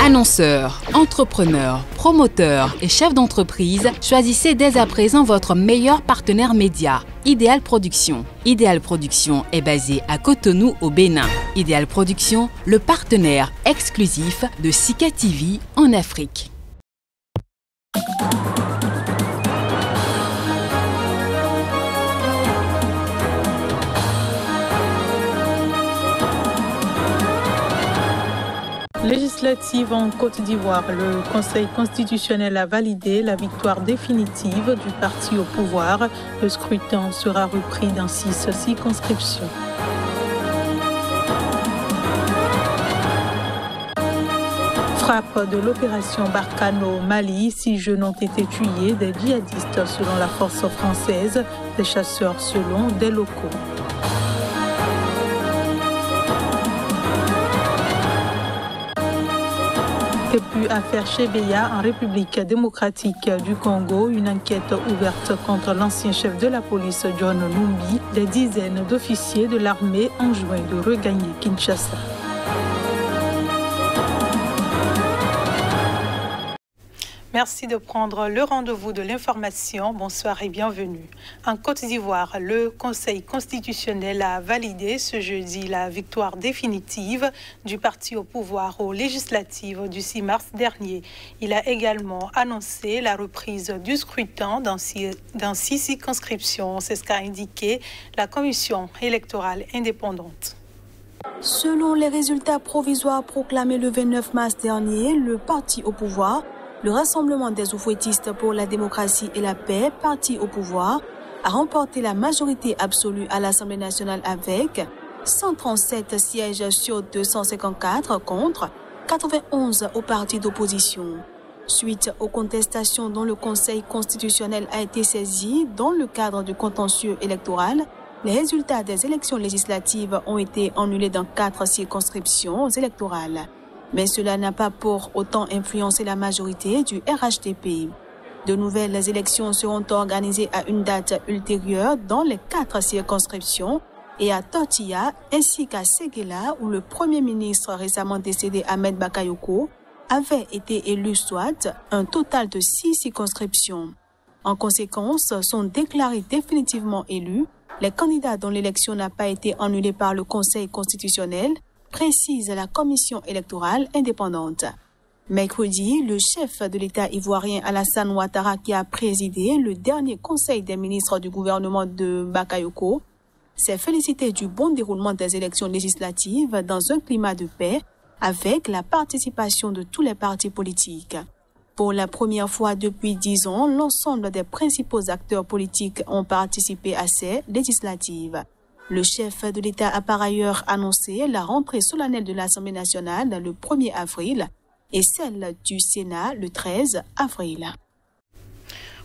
Annonceurs, entrepreneurs, promoteurs et chefs d'entreprise, choisissez dès à présent votre meilleur partenaire média, Ideal Production. Ideal Production est basé à Cotonou au Bénin. Ideal Production, le partenaire exclusif de Sika TV en Afrique. Législative en Côte d'Ivoire, le Conseil constitutionnel a validé la victoire définitive du parti au pouvoir. Le scrutin sera repris dans 6 circonscriptions. Frappe de l'opération Barkhane au Mali, 6 jeunes ont été tués, des djihadistes selon la force française, des chasseurs selon des locaux. Et puis affaire Chebeya en République démocratique du Congo, une enquête ouverte contre l'ancien chef de la police John Numbi. Des dizaines d'officiers de l'armée enjoint de regagner Kinshasa. Merci de prendre le rendez-vous de l'information. Bonsoir et bienvenue. En Côte d'Ivoire, le Conseil constitutionnel a validé ce jeudi la victoire définitive du parti au pouvoir aux législatives du 6 mars dernier. Il a également annoncé la reprise du scrutin dans 6 circonscriptions. C'est ce qu'a indiqué la commission électorale indépendante. Selon les résultats provisoires proclamés le 29 mars dernier, le parti au pouvoir, le Rassemblement des oufouettistes pour la démocratie et la paix, parti au pouvoir, a remporté la majorité absolue à l'Assemblée nationale avec 137 sièges sur 254 contre 91 au parti d'opposition. Suite aux contestations dont le Conseil constitutionnel a été saisi dans le cadre du contentieux électoral, les résultats des élections législatives ont été annulés dans 4 circonscriptions électorales. Mais cela n'a pas pour autant influencé la majorité du RHDP. De nouvelles élections seront organisées à une date ultérieure dans les 4 circonscriptions et à Tortilla ainsi qu'à Séguéla où le Premier ministre récemment décédé Ahmed Bakayoko avait été élu, soit un total de 6 circonscriptions. En conséquence, sont déclarés définitivement élus les candidats dont l'élection n'a pas été annulée par le Conseil constitutionnel, précise la commission électorale indépendante. Mercredi, le chef de l'État ivoirien Alassane Ouattara, qui a présidé le dernier conseil des ministres du gouvernement de Bakayoko, s'est félicité du bon déroulement des élections législatives dans un climat de paix avec la participation de tous les partis politiques. Pour la première fois depuis 10 ans, l'ensemble des principaux acteurs politiques ont participé à ces législatives. Le chef de l'État a par ailleurs annoncé la rentrée solennelle de l'Assemblée nationale le 1er avril et celle du Sénat le 13 avril.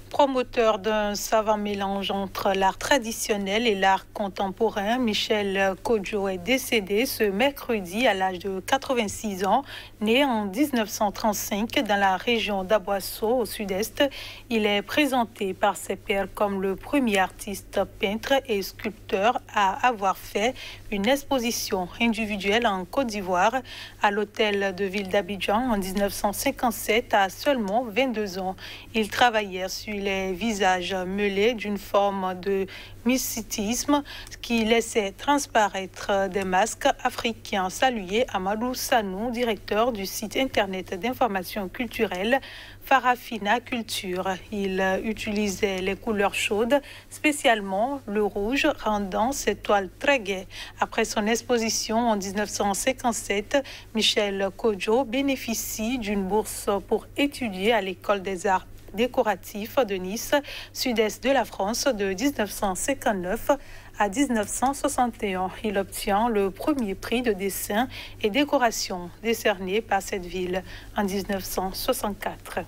Promoteur d'un savant mélange entre l'art traditionnel et l'art contemporain, Michel Kodjo est décédé ce mercredi à l'âge de 86 ans. Né en 1935 dans la région d'Aboisseau au sud-est, il est présenté par ses pairs comme le premier artiste peintre et sculpteur à avoir fait une exposition individuelle en Côte d'Ivoire à l'hôtel de ville d'Abidjan en 1957 à seulement 22 ans. Il travaillait sur les visages meulés d'une forme de mysticisme qui laissait transparaître des masques africains. Salué Amadou Sanou, directeur du site internet d'information culturelle Farafina Culture. Il utilisait les couleurs chaudes, spécialement le rouge, rendant ses toiles très gaies. Après son exposition en 1957, Michel Kodjo bénéficie d'une bourse pour étudier à l'École des arts décoratifs de Nice, sud-est de la France, de 1959 à 1961. Il obtient le premier prix de dessin et décoration décerné par cette ville en 1964.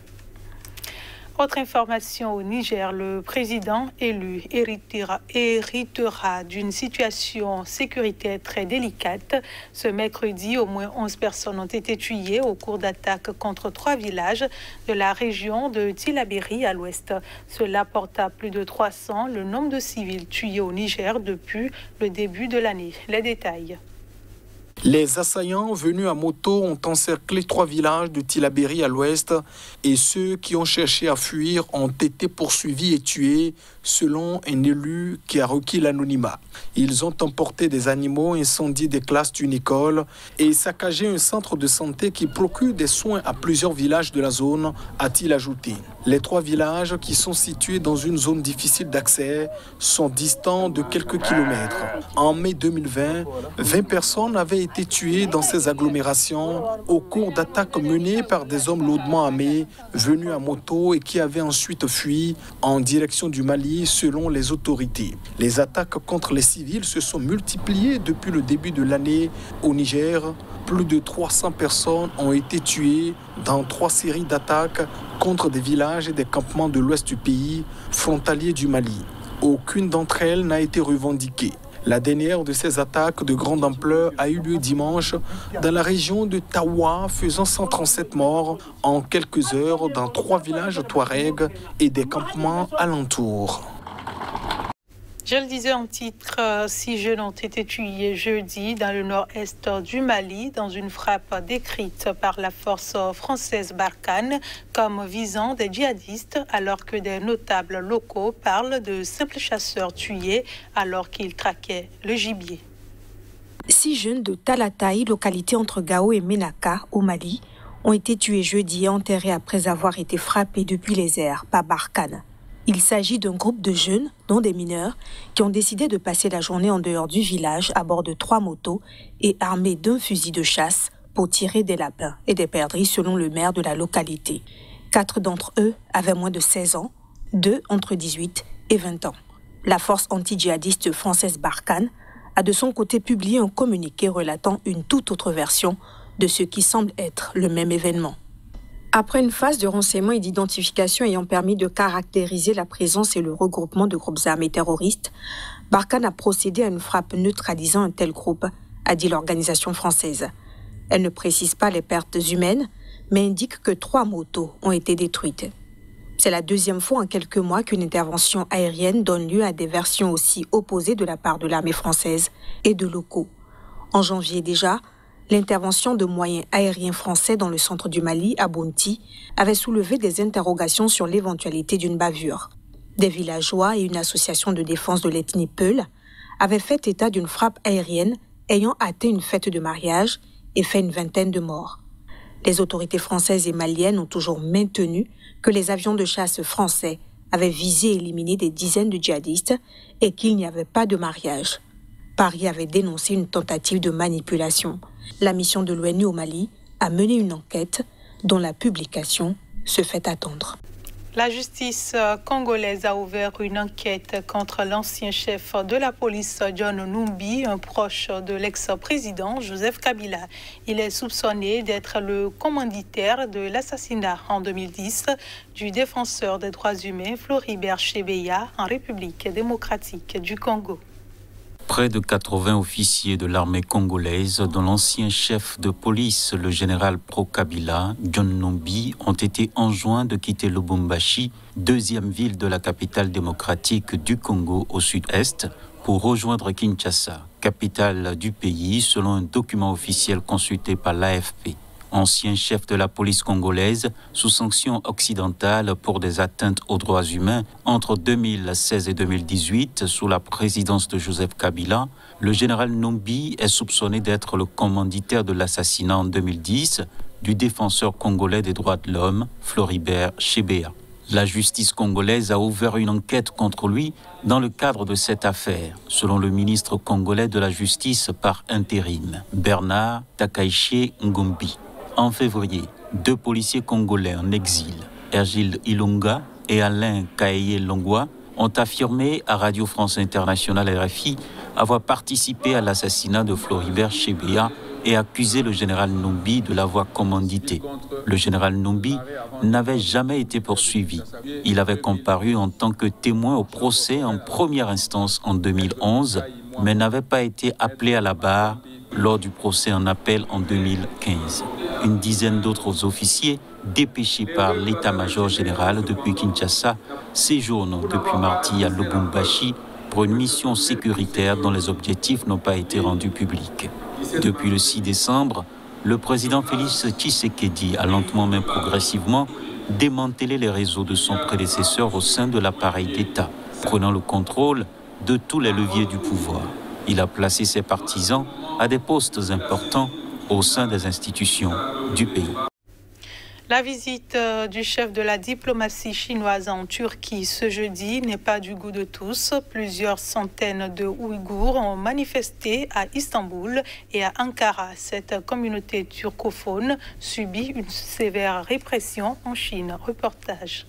Autre information au Niger, le président élu héritera d'une situation sécuritaire très délicate. Ce mercredi, au moins 11 personnes ont été tuées au cours d'attaques contre 3 villages de la région de Tillabéri à l'ouest. Cela porte à plus de 300 le nombre de civils tués au Niger depuis le début de l'année. Les détails. Les assaillants venus à moto ont encerclé 3 villages de Tillabéri à l'ouest et ceux qui ont cherché à fuir ont été poursuivis et tués selon un élu qui a requis l'anonymat. Ils ont emporté des animaux, incendié des classes d'une école et saccagé un centre de santé qui procure des soins à plusieurs villages de la zone, a-t-il ajouté. Les 3 villages qui sont situés dans une zone difficile d'accès sont distants de quelques kilomètres. En mai 2020, 20 personnes avaient été tuées dans ces agglomérations au cours d'attaques menées par des hommes lourdement armés venus à moto et qui avaient ensuite fui en direction du Mali selon les autorités. Les attaques contre les civils se sont multipliées depuis le début de l'année au Niger. Plus de 300 personnes ont été tuées dans 3 séries d'attaques contre des villages et des campements de l'ouest du pays, frontaliers du Mali. Aucune d'entre elles n'a été revendiquée. La dernière de ces attaques de grande ampleur a eu lieu dimanche dans la région de Tawa, faisant 137 morts en quelques heures dans 3 villages touaregs et des campements alentours. Je le disais en titre, 6 jeunes ont été tués jeudi dans le nord-est du Mali dans une frappe décrite par la force française Barkhane comme visant des djihadistes alors que des notables locaux parlent de simples chasseurs tués alors qu'ils traquaient le gibier. 6 jeunes de Talataï, localité entre Gao et Ménaka au Mali, ont été tués jeudi et enterrés après avoir été frappés depuis les airs par Barkhane. Il s'agit d'un groupe de jeunes, dont des mineurs, qui ont décidé de passer la journée en dehors du village à bord de 3 motos et armés d'un fusil de chasse pour tirer des lapins et des perdrix selon le maire de la localité. 4 d'entre eux avaient moins de 16 ans, 2 entre 18 et 20 ans. La force anti-djihadiste française Barkhane a de son côté publié un communiqué relatant une toute autre version de ce qui semble être le même événement. Après une phase de renseignement et d'identification ayant permis de caractériser la présence et le regroupement de groupes armés terroristes, Barkhane a procédé à une frappe neutralisant un tel groupe, a dit l'organisation française. Elle ne précise pas les pertes humaines, mais indique que 3 motos ont été détruites. C'est la 2e fois en quelques mois qu'une intervention aérienne donne lieu à des versions aussi opposées de la part de l'armée française et de locaux. En janvier déjà, l'intervention de moyens aériens français dans le centre du Mali, à Bounti, avait soulevé des interrogations sur l'éventualité d'une bavure. Des villageois et une association de défense de l'ethnie Peul avaient fait état d'une frappe aérienne ayant atteint une fête de mariage et fait une 20aine de morts. Les autorités françaises et maliennes ont toujours maintenu que les avions de chasse français avaient visé et éliminé des dizaines de djihadistes et qu'il n'y avait pas de mariage. Paris avait dénoncé une tentative de manipulation. La mission de l'ONU au Mali a mené une enquête dont la publication se fait attendre. La justice congolaise a ouvert une enquête contre l'ancien chef de la police John Numbi, un proche de l'ex-président Joseph Kabila. Il est soupçonné d'être le commanditaire de l'assassinat en 2010 du défenseur des droits humains Floribert Chebeya en République démocratique du Congo. Près de 80 officiers de l'armée congolaise, dont l'ancien chef de police, le général pro-Kabila, John Numbi, ont été enjoints de quitter Lubumbashi, 2e ville de la capitale démocratique du Congo au sud-est, pour rejoindre Kinshasa, capitale du pays, selon un document officiel consulté par l'AFP. Ancien chef de la police congolaise, sous sanction occidentale pour des atteintes aux droits humains entre 2016 et 2018, sous la présidence de Joseph Kabila, le général Numbi est soupçonné d'être le commanditaire de l'assassinat en 2010 du défenseur congolais des droits de l'homme, Floribert Chebeya. La justice congolaise a ouvert une enquête contre lui dans le cadre de cette affaire, selon le ministre congolais de la Justice par intérim, Bernard Takaiché Ngombi. En février, 2 policiers congolais en exil, Ergile Ilunga et Alain Kaeye Longwa, ont affirmé à Radio France Internationale RFI avoir participé à l'assassinat de Floribert Chebeya et accusé le général Numbi de l'avoir commandité. Le général Numbi n'avait jamais été poursuivi. Il avait comparu en tant que témoin au procès en première instance en 2011, mais n'avait pas été appelé à la barre lors du procès en appel en 2015. Une dizaine d'autres officiers, dépêchés par l'état-major général depuis Kinshasa, séjournent depuis mardi à Lubumbashi pour une mission sécuritaire dont les objectifs n'ont pas été rendus publics. Depuis le 6 décembre, le président Félix Tshisekedi a lentement mais progressivement démantelé les réseaux de son prédécesseur au sein de l'appareil d'État, prenant le contrôle de tous les leviers du pouvoir. Il a placé ses partisans à des postes importants au sein des institutions du pays. La visite du chef de la diplomatie chinoise en Turquie ce jeudi n'est pas du goût de tous. Plusieurs centaines de Ouïghours ont manifesté à Istanbul et à Ankara. Cette communauté turcophone subit une sévère répression en Chine. Reportage.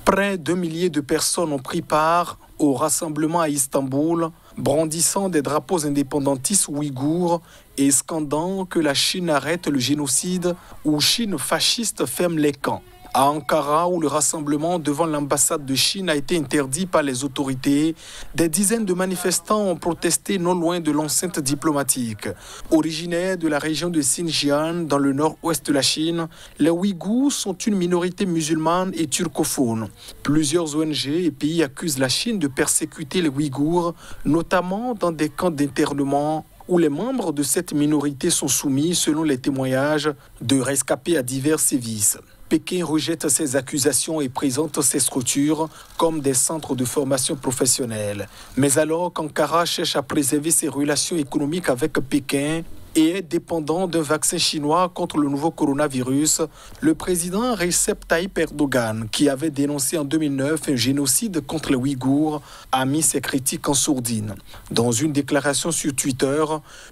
Près de milliers de personnes ont pris part au rassemblement à Istanbul, brandissant des drapeaux indépendantistes ouïghours et scandant que la Chine arrête le génocide ou Chine fasciste ferme les camps. À Ankara, où le rassemblement devant l'ambassade de Chine a été interdit par les autorités, des dizaines de manifestants ont protesté non loin de l'enceinte diplomatique. Originaires de la région de Xinjiang, dans le nord-ouest de la Chine, les Ouïghours sont une minorité musulmane et turcophone. Plusieurs ONG et pays accusent la Chine de persécuter les Ouïghours, notamment dans des camps d'internement où les membres de cette minorité sont soumis, selon les témoignages, de rescapés à divers sévices. Pékin rejette ces accusations et présente ces structures comme des centres de formation professionnelle. Mais alors qu'Ankara cherche à préserver ses relations économiques avec Pékin et est dépendant d'un vaccin chinois contre le nouveau coronavirus, le président Recep Tayyip Erdogan, qui avait dénoncé en 2009 un génocide contre les Ouïghours, a mis ses critiques en sourdine. Dans une déclaration sur Twitter,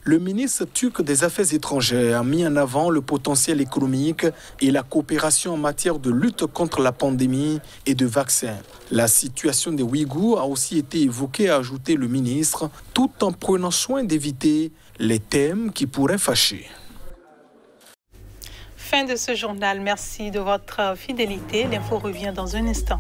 le ministre turc des Affaires étrangères a mis en avant le potentiel économique et la coopération en matière de lutte contre la pandémie et de vaccins. La situation des Ouïghours a aussi été évoquée, a ajouté le ministre, tout en prenant soin d'éviter les thèmes qui pourraient fâcher. Fin de ce journal. Merci de votre fidélité. L'info revient dans un instant.